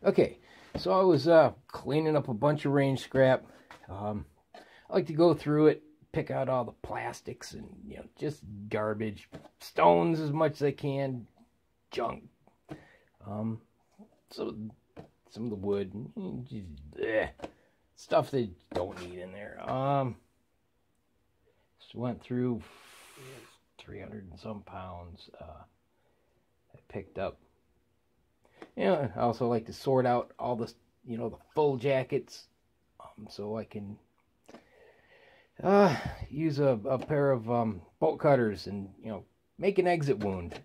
Okay, so I was cleaning up a bunch of range scrap. I like to go through it, pick out all the plastics and, just garbage, stones as much as I can, junk. So some of the wood, stuff they don't need in there. Just went through 300 and some pounds. I picked up. I also like to sort out all the, the full jackets, so I can use a pair of bolt cutters and, make an exit wound,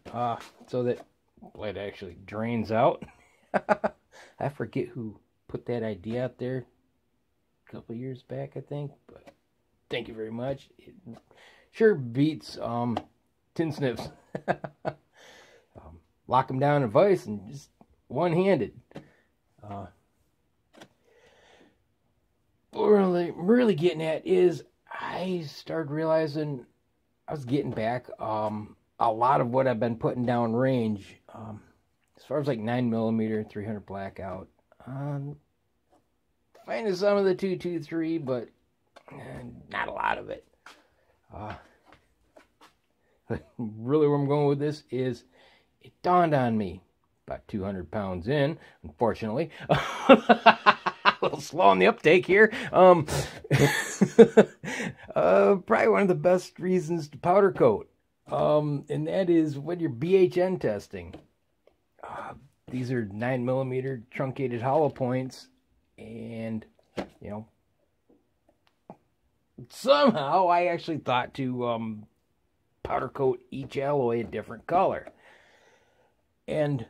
so that blood actually drains out. I forget who put that idea out there a couple years back, I think, but thank you very much. It sure beats tin snips. Lock them down in a vise and just one-handed. What we're really getting at is I started realizing I was getting back a lot of what I've been putting down range. As far as like 9mm, 300 blackout. Finding some of the 223, but not a lot of it. Really where I'm going with this is it dawned on me about 200 pounds in, unfortunately. A little slow on the uptake here. Probably one of the best reasons to powder coat. And that is when you're BHN testing. These are 9mm truncated hollow points, and somehow I actually thought to powder coat each alloy a different color. And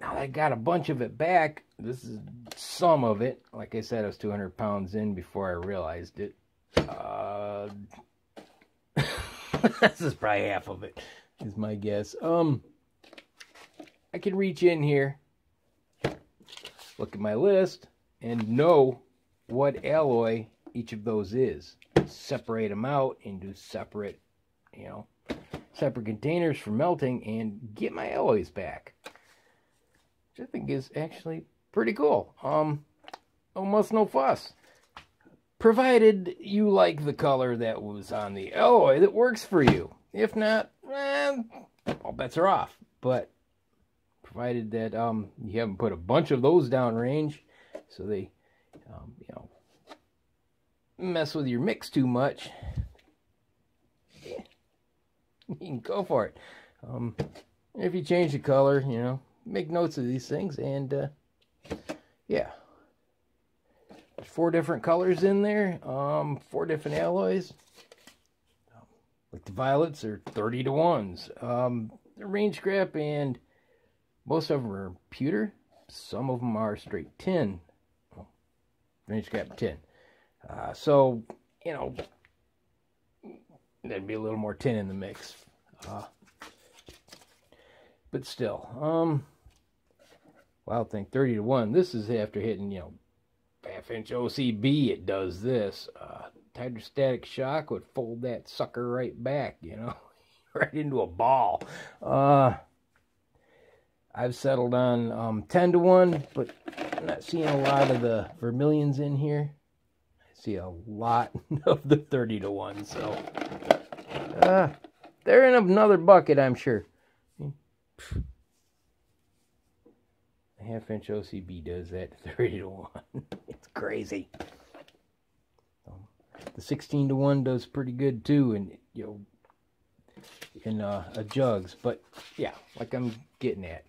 now I got a bunch of it back. This is some of it. Like I said, I was 200 pounds in before I realized it. This is probably half of it, is my guess. I can reach in here, look at my list, and know what alloy each of those is. Separate them out into separate, separate containers for melting and get my alloys back. Which I think is actually pretty cool. Almost no fuss. Provided you like the color that was on the alloy that works for you. If not, all bets are off. But provided that you haven't put a bunch of those downrange, so they mess with your mix too much, you can go for it. If you change the color, make notes of these things, and yeah. There's 4 different colors in there, 4 different alloys. Like the violets are 30-to-1s. They're range scrap, and most of them are pewter. Some of them are straight tin. Range scrap tin. So, there'd be a little more tin in the mix. But still, Wild Thing 30-to-1. This is after hitting, half-inch OCB. It does this. Hydrostatic shock would fold that sucker right back, right into a ball. I've settled on 10-to-1, but I'm not seeing a lot of the vermilions in here. I see a lot of the 30-to-1, so they're in another bucket, I'm sure. A half-inch OCB does that to 30-to-1. It's crazy. The 16-to-1 does pretty good too, and in a jugs. But yeah, like I'm getting at,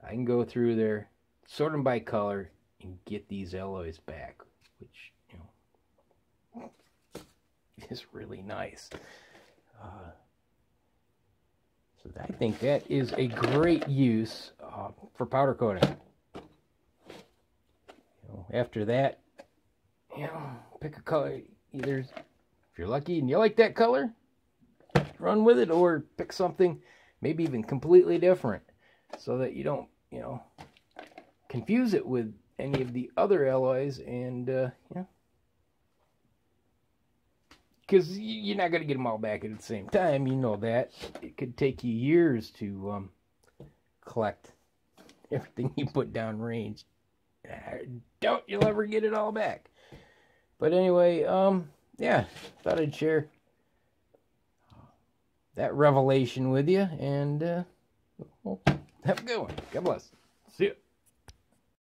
I can go through there, sort them by color, and get these alloys back, which is really nice. So I think that is a great use for powder coating. After that, pick a color. Either if you're lucky and you like that color, run with it, or pick something maybe even completely different, so that you don't, confuse it with any of the other alloys, and because you're not going to get them all back at the same time. You know that. It could take you years to collect everything you put down range. Doubt you'll ever get it all back. But anyway, yeah, thought I'd share that revelation with you, and well, have a good one. God bless. See ya.